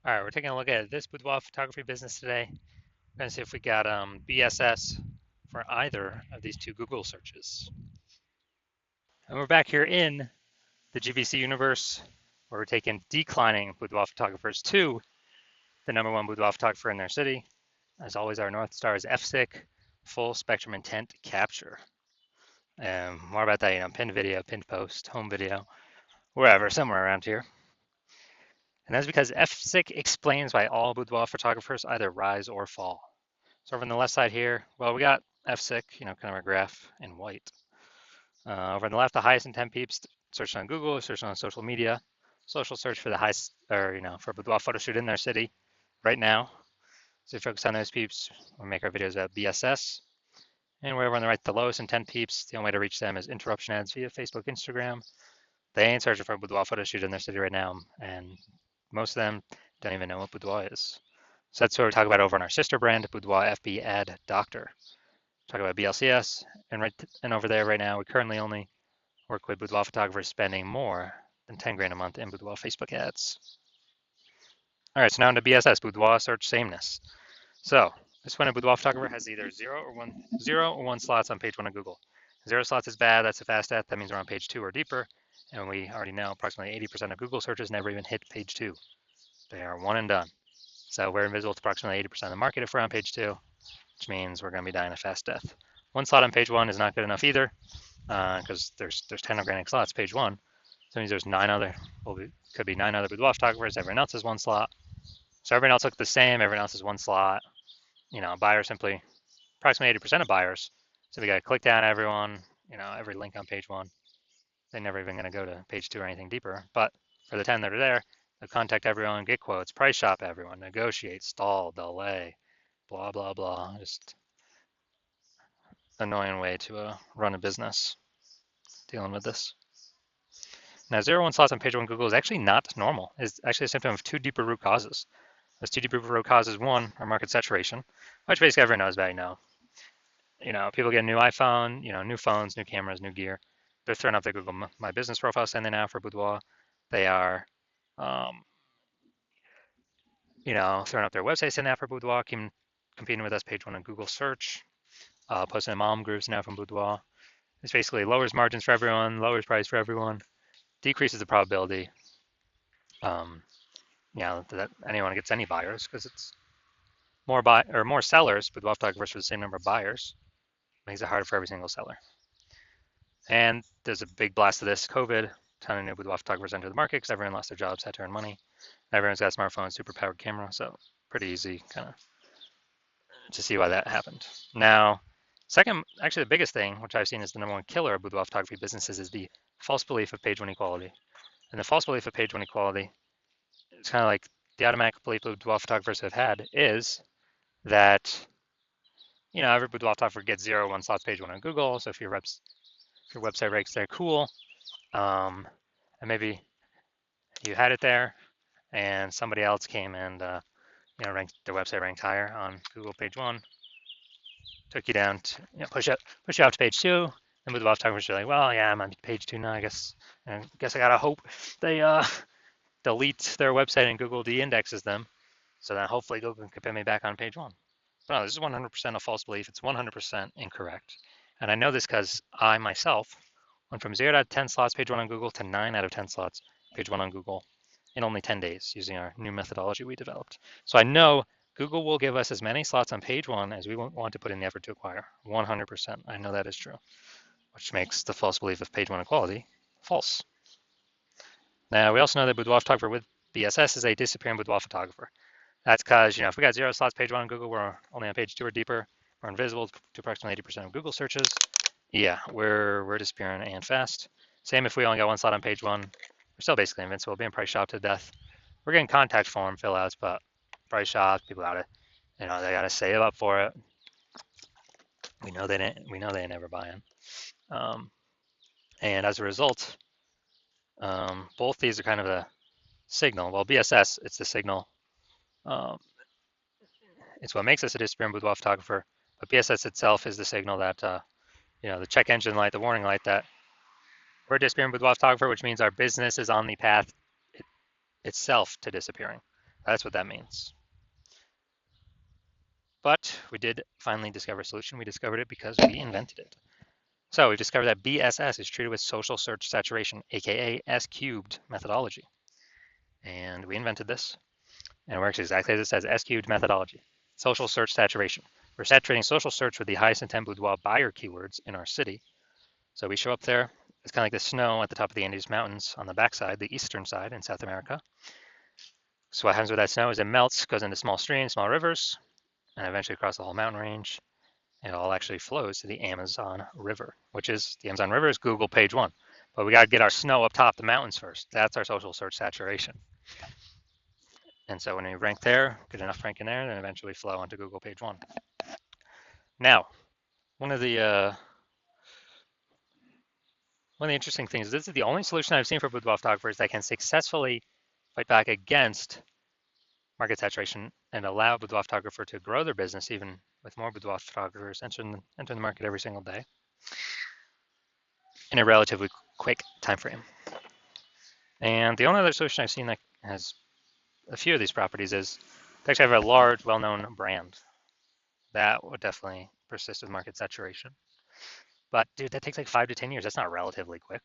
All right, we're taking a look at this boudoir photography business today. We're going to see if we got BSS for either of these two Google searches. And we're back here in the GVC universe where we're taking declining boudoir photographers to the #1 boudoir photographer in their city. As always, our North Star is FSIC, full spectrum intent capture. And more about that, pinned video, pinned post, home video, wherever, somewhere around here. And that's because FSIC explains why all boudoir photographers either rise or fall. So over on the left side here, well, we got FSIC, kind of our graph in white. Over on the left, the highest intent peeps searched on Google, searched on social media, social search for the highest, or for a boudoir photo shoot in their city right now. So we focus on those peeps. We make our videos about BSS. And wherever on the right, the lowest intent peeps, the only way to reach them is interruption ads via Facebook, Instagram. They ain't searching for a boudoir photo shoot in their city right now, and most of them don't even know what boudoir is. So that's what we talk about over on our sister brand, Boudoir FB Ad Doctor. Talk about BLCS, and over there right now, we currently only work with boudoir photographers spending more than 10 grand a month in boudoir Facebook ads. All right, so now into BSS, boudoir search sameness. So this one, a boudoir photographer has either zero or one slots on page 1 of Google. 0 slots is bad, that's a fast death, that means we're on page 2 or deeper, and we already know approximately 80% of Google searches never even hit page 2. They are one and done. So we're invisible to approximately 80% of the market if we're on page 2, which means we're going to be dying a fast death. One slot on page 1 is not good enough either, because there's 10 organic slots page 1. So that means there's could be 9 other boudoir photographers. Everyone else has one slot. So everyone else looks the same. Everyone else has one slot. Buyers simply, approximately 80% of buyers. So we got to click down everyone, every link on page 1. They're never even going to go to page 2 or anything deeper. But for the 10 that are there, they'll contact everyone, get quotes, price shop everyone, negotiate, stall, delay, blah, blah, blah. Just annoying way to run a business dealing with this. Now, 0 1 slots on page 1 Google is actually not normal. It's actually a symptom of 2 deeper root causes. Those 2 deeper root causes, one, are market saturation, which basically everyone knows about. People get a new iPhone, new phones, new cameras, new gear. They're throwing up their Google My Business profile saying they now for boudoir. They are, throwing up their website saying that for boudoir, competing with us page 1 on Google search, posting in mom groups now from boudoir. This basically lowers margins for everyone, lowers price for everyone, decreases the probability, that anyone gets any buyers, because it's more sellers, boudoir photographers for the same number of buyers. Makes it harder for every single seller. And there's a big blast of this COVID. Ton of new boudoir photographers entered the market because everyone lost their jobs, had to earn money. Everyone's got a smartphone, super powered camera, so pretty easy kind of to see why that happened. Now, second, actually the biggest thing, which I've seen is the #1 killer of boudoir photography businesses, is the false belief of page 1 equality. And the false belief of page 1 equality, it's kind of like the automatic belief boudoir photographers have had is that, every boudoir photographer gets 0 1 slots page 1 on Google. So if your website ranks there, cool. And maybe you had it there and somebody else came and, ranked their website ranked higher on Google page 1, took you down to, push you out to page 2. And boudoir photographers are like, well, yeah, I'm on page 2 now, I guess I gotta hope they delete their website and Google de-indexes them, so that hopefully Google can put me back on page 1. But no, this is 100% a false belief. It's 100% incorrect. And I know this because I myself went from 0 out of 10 slots page 1 on Google to 9 out of 10 slots page 1 on Google in only 10 days using our new methodology we developed. So I know Google will give us as many slots on page 1 as we want to put in the effort to acquire. 100%. I know that is true, which makes the false belief of page 1 equality false. Now, we also know that boudoir photographer with BSS is a disappearing boudoir photographer. That's because, if we got 0 slots page 1 on Google, we're only on page 2 or deeper, we're invisible to approximately 80% of Google searches. Yeah, we're disappearing and fast. Same if we only got 1 slot on page 1, we're still basically invincible, being price shopped to death. We're getting contact form fill outs, but price shopped, people gotta, they gotta save up for it. We know they ain't never buying. And as a result, both these are kind of a signal. Well, BSS, it's the signal. It's what makes us a disappearing boudoir photographer, but BSS itself is the signal that, the check engine light, the warning light that we're a disappearing boudoir photographer, which means our business is on the path itself to disappearing. That's what that means. But we did finally discover a solution. We discovered it because we invented it. So we've discovered that BSS is treated with social search saturation, aka S cubed methodology. And we invented this, and it works exactly as it says, S cubed methodology. Social search saturation. We're saturating social search with the highest intent boudoir buyer keywords in our city. So we show up there, it's kind of like the snow at the top of the Andes Mountains on the backside, the eastern side in South America. So what happens with that snow is it melts, goes into small streams, small rivers, and eventually across the whole mountain range. It all actually flows to the Amazon River, which is the Amazon River is Google page one. But we got to get our snow up top the mountains first. That's our social search saturation. And so when you rank there, get enough ranking there, then eventually flow onto Google page one. Now, one of the interesting things, this is the only solution I've seen for boudoir photographers that can successfully fight back against market saturation and allow boudoir photographer to grow their business even with more boudoir photographers entering the market every single day in a relatively quick time frame. And the only other solution I've seen that has a few of these properties is to actually have a large, well-known brand. That would definitely persist with market saturation. But dude, that takes like 5 to 10 years. That's not relatively quick.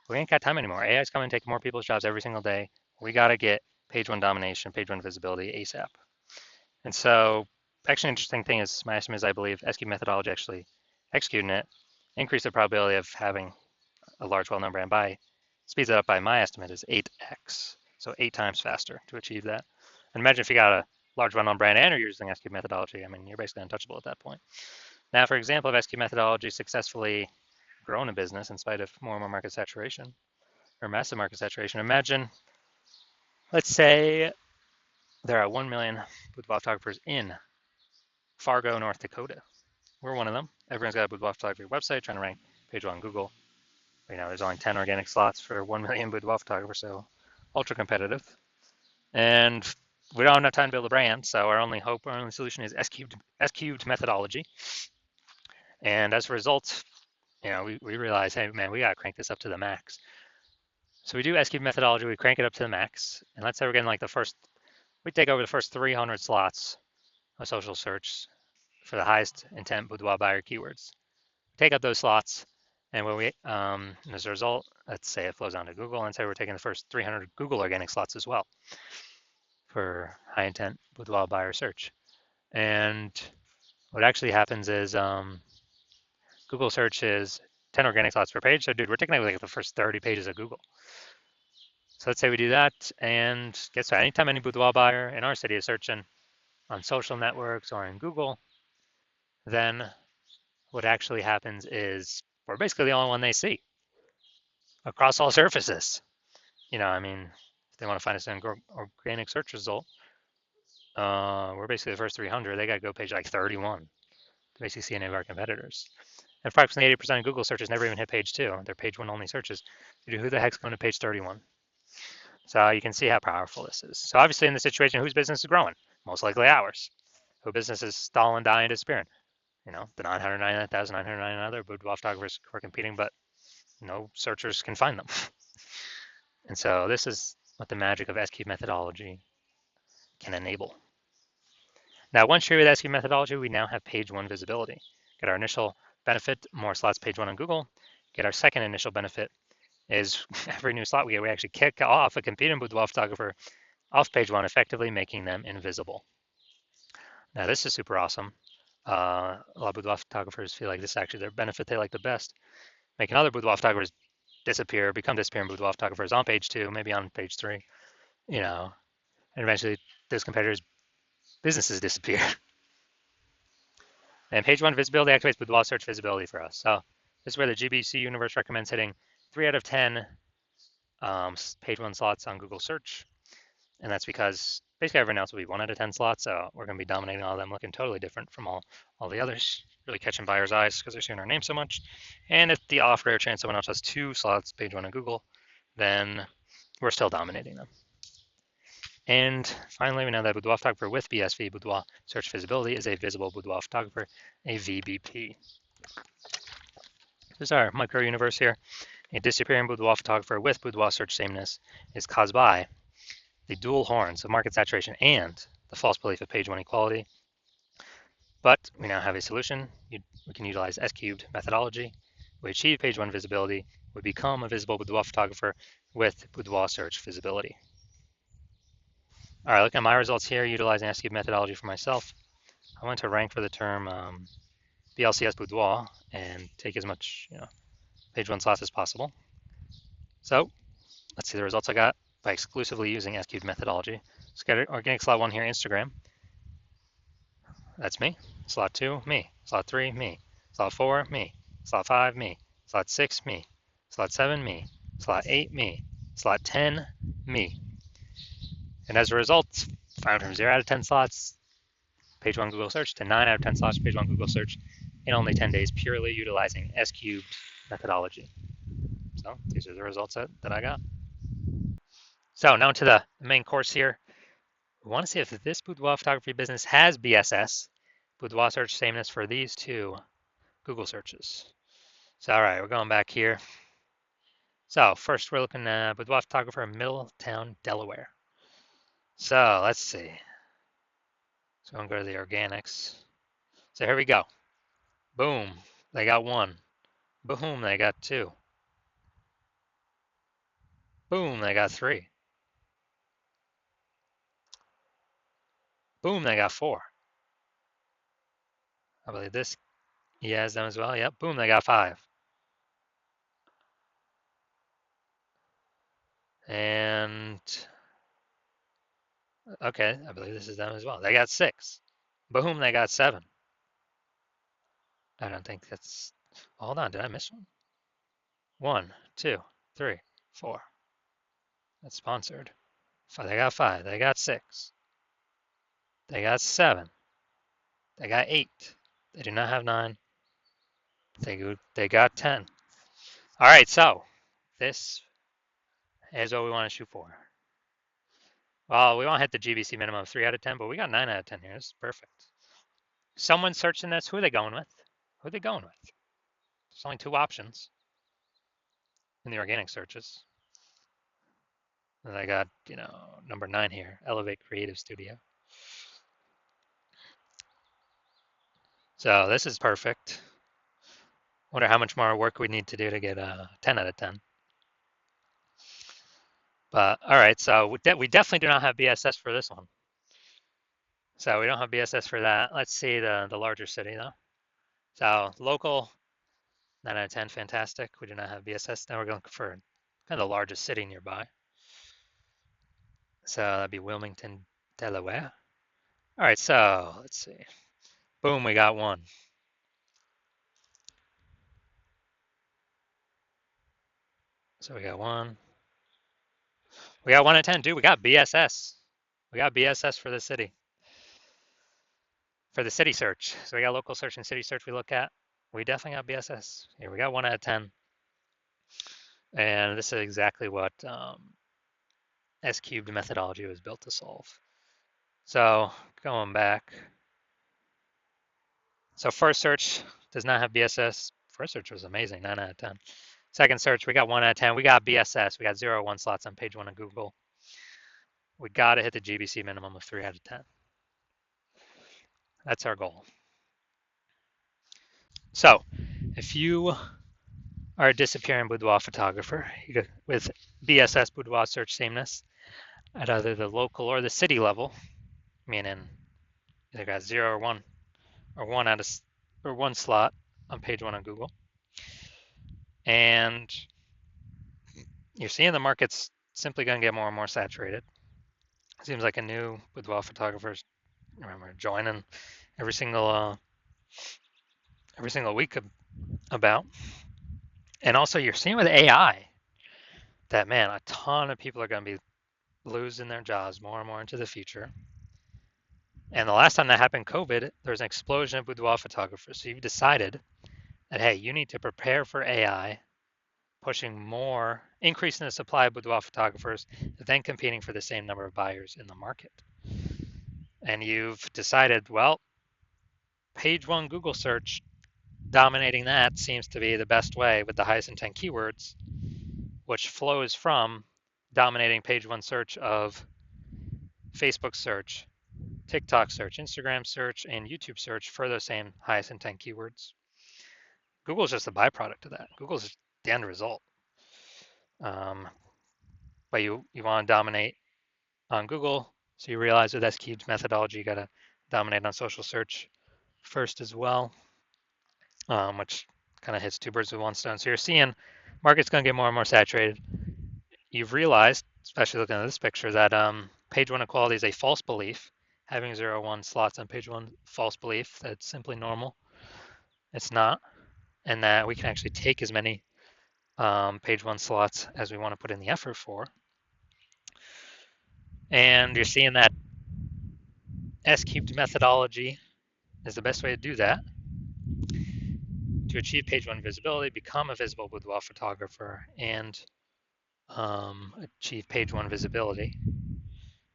We ain't got time anymore. AI is coming to take more people's jobs every single day. We got to get page one domination, page one visibility ASAP. And so, actually, an interesting thing is my estimate is I believe SQ methodology actually executing it increase the probability of having a large, well-known brand by speeds it up by my estimate is 8x, so 8 times faster to achieve that. And imagine if you got a large, well-known brand and you're using SQ methodology. I mean, you're basically untouchable at that point. Now, for example, if SQ methodology successfully grown a business in spite of more and more market saturation or massive market saturation, imagine, let's say there are 1 million boudoir photographers in Fargo, North Dakota. We're one of them. Everyone's got a boudoir photography website trying to rank page one on Google. You know, there's only 10 organic slots for 1 million boudoir photographers, so ultra competitive. And we don't have enough time to build a brand, so our only hope, our only solution is S cubed methodology. And as a result, you know, we realize, hey, man, we got to crank this up to the max. So we do S cubed methodology, we crank it up to the max. And let's say we're getting like we take over the first 300 slots of social search for the highest intent boudoir buyer keywords. Take up those slots, and when we, as a result, let's say it flows onto Google, and say we're taking the first 300 Google organic slots as well for high intent boudoir buyer search. And what actually happens is Google search is 10 organic slots per page. So dude, we're taking like the first 30 pages of Google. So let's say we do that, and guess what? Anytime any boudoir buyer in our city is searching on social networks or in Google, then what actually happens is we're basically the only one they see across all surfaces. You know, I mean, if they want to find us an organic search result, we're basically the first 300. They got to go page like 31 to basically see any of our competitors. And approximately 80% of Google searches never even hit page 2. They're page 1 only searches. Who the heck's going to page 31? So you can see how powerful this is. So obviously in this situation, whose business is growing? Most likely ours. Whose business is stalling, dying, disappearing? You know, the 999,999 other boudoir photographers who are competing, but no searchers can find them. And so this is what the magic of SQ methodology can enable. Now, once you're with SQ methodology, we now have page one visibility. Get our initial benefit, more slots page one on Google. Get our second initial benefit is every new slot we get, we actually kick off a competing boudoir photographer off page one, effectively making them invisible. Now, this is super awesome. A lot of boudoir photographers feel like this is actually their benefit they like the best. Making other boudoir photographers become disappearing boudoir photographers on page 2, maybe on page 3, you know, and eventually those competitors' businesses disappear. And page 1 visibility activates boudoir search visibility for us. So this is where the GBC universe recommends hitting 3 out of 10 page 1 slots on Google search. And that's because basically everyone else will be 1 out of 10 slots, so we're going to be dominating all of them, looking totally different from all the others, really catching buyers' eyes because they're seeing our name so much. And if the off rare chance someone else has 2 slots, page 1 on Google, then we're still dominating them. And finally, we know that boudoir photographer with BSV, boudoir search visibility, is a visible boudoir photographer, a VBP. This is our micro universe here. A disappearing boudoir photographer with boudoir search sameness is caused by the dual horns of market saturation and the false belief of page one equality. But we now have a solution. We can utilize S cubed methodology. We achieve page one visibility. We become a visible boudoir photographer with boudoir search visibility. All right, look at my results here utilizing S cubed methodology for myself. I went to rank for the term BLCS boudoir and take as much page one slots as possible. So let's see the results I got by exclusively using S cubed methodology. Let's get organic slot one here, Instagram. That's me. Slot 2, me. Slot 3, me. Slot 4, me. Slot 5, me. Slot 6, me. Slot 7, me. Slot 8, me. Slot 10, me. And as a result, I went from 0 out of 10 slots, page 1 Google search, to 9 out of 10 slots, page 1 Google search in only 10 days, purely utilizing S cubed methodology. So these are the results that I got. So now to the main course here. We want to see if this boudoir photography business has BSS, boudoir search sameness, for these two Google searches. So, all right, we're going back here. So first we're looking at boudoir photographer in Middletown, Delaware. So let's see. So I'm going to go to the organics. So here we go. Boom, they got 1. Boom, they got 2. Boom, they got 3. Boom, they got 4. I believe this he has them as well. Yep, boom, they got 5. And okay, I believe this is them as well. They got 6. Boom, they got 7. I don't think that's. Hold on, did I miss one? 1, 2, 3, 4. That's sponsored. They got 5. They got 6. They got 7. They got 8. They do not have 9. They got 10. All right, so this is what we want to shoot for. Well, we want to hit the GBC minimum of 3 out of 10, but we got 9 out of 10 here. This is perfect. Someone searching this. Who are they going with? Who are they going with? There's only 2 options in the organic searches. And I got, number 9 here, Elevate Creative Studio. So this is perfect. Wonder how much more work we need to do to get a 10 out of 10. But all right, so we definitely do not have BSS for this one. So we don't have BSS for that. Let's see the larger city though. So local, 9 out of 10, fantastic. We do not have BSS. Now we're going for kind of the largest city nearby. So that'd be Wilmington, Delaware. All right, so let's see. Boom, we got 1. So we got 1. We got 1 out of 10. Dude, we got BSS. We got BSS for the city. For the city search. So we got local search and city search we look at. We definitely got BSS. Here we got 1 out of 10. And this is exactly what S cubed methodology was built to solve. So going back. So first search does not have BSS. First search was amazing, 9 out of 10. Second search, we got 1 out of 10. We got BSS. We got 0 1 slots on page 1 of Google. We got to hit the GBC minimum of 3 out of 10. That's our goal. So if you are a disappearing boudoir photographer with BSS boudoir search sameness at either the local or the city level, meaning either got 0 or 1 or 1 out of or 1 slot on page 1 of Google, and you're seeing the market's simply going to get more and more saturated. It seems like a new boudoir photographers joining every single week about. And also you're seeing with AI that, man, a ton of people are going to be losing their jobs more and more into the future. And the last time that happened, COVID, there was an explosion of boudoir photographers. So you've decided that, hey, you need to prepare for AI, pushing more, increasing the supply of boudoir photographers, then competing for the same number of buyers in the market. And you've decided, well, page 1 Google search, dominating that seems to be the best way with the highest intent keywords, which flows from dominating page 1 search of Facebook search, TikTok search, Instagram search, and YouTube search for those same highest intent keywords. Google is just a byproduct of that. Google is the end result. But you want to dominate on Google, so you realize with S-Cube's methodology, you got to dominate on social search first as well, which kind of hits two birds with one stone. So you're seeing market's going to get more and more saturated. You've realized, especially looking at this picture, that page one equality is a false belief. Having 0, 1 slots on page one, false belief. That's simply normal. It's not. And that we can actually take as many page one slots as we want to put in the effort for. And you're seeing that S-cubed methodology is the best way to do that. To achieve page one visibility, become a visible boudoir photographer, and achieve page one visibility,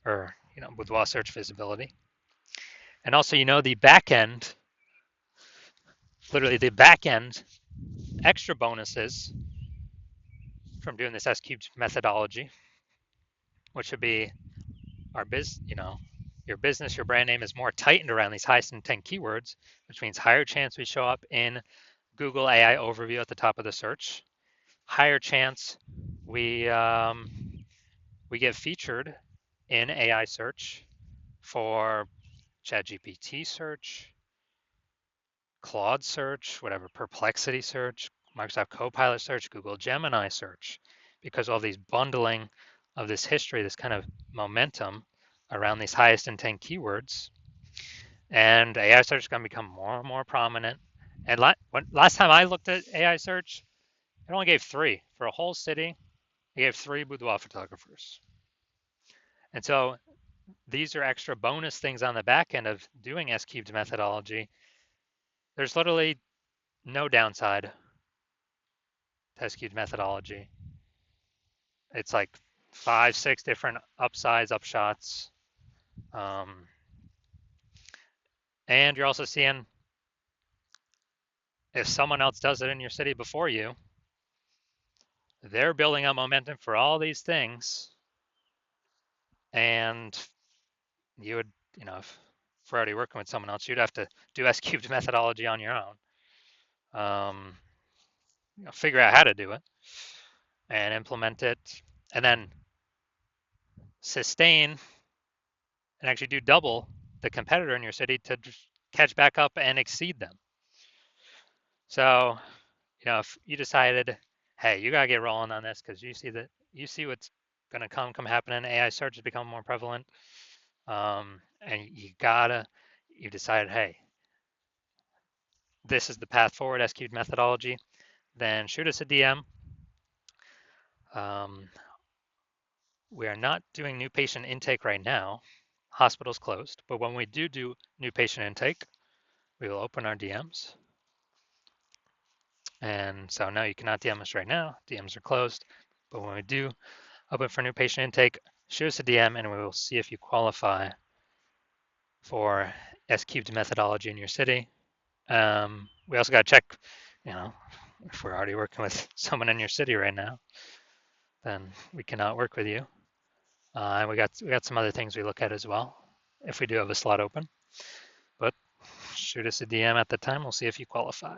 or boudoir search visibility. And also, the back end, literally the back end extra bonuses from doing this S-cubed methodology, which would be our your business, your brand name is more tightened around these highest intent keywords, which means higher chance we show up in Google AI overview at the top of the search, higher chance we get featured in AI search for ChatGPT search, Claude search, whatever, Perplexity search, Microsoft Copilot search, Google Gemini search, because all these bundling of this history, this kind of momentum around these highest intent keywords. And AI search is going to become more and more prominent. And last time I looked at AI search, it only gave 3. For a whole city, it gave 3 boudoir photographers. And so these are extra bonus things on the back end of doing S-cubed methodology. There's literally no downside to S-cubed methodology. It's like 5, 6 different upsides, upshots. And you're also seeing if someone else does it in your city before you, they're building up momentum for all these things. And you would, if we're already working with someone else, you'd have to do S-cubed methodology on your own. Figure out how to do it and implement it, and then sustain and actually do double the competitor in your city to catch back up and exceed them. So, if you decided, hey, you gotta get rolling on this because you see what's gonna come happening. AI search has become more prevalent, and you decided, hey, this is the path forward, S-cubed methodology. Then shoot us a DM. We are not doing new patient intake right now. Hospital's closed, but when we do new patient intake, we will open our DMs. And so no, you cannot DM us right now. DMs are closed. But when we do open for new patient intake, shoot us a DM and we will see if you qualify for S-cubed methodology in your city. We also got to check, if we're already working with someone in your city right now, then we cannot work with you. And we got some other things we look at as well if we do have a slot open. But shoot us a DM at the time. We'll see if you qualify.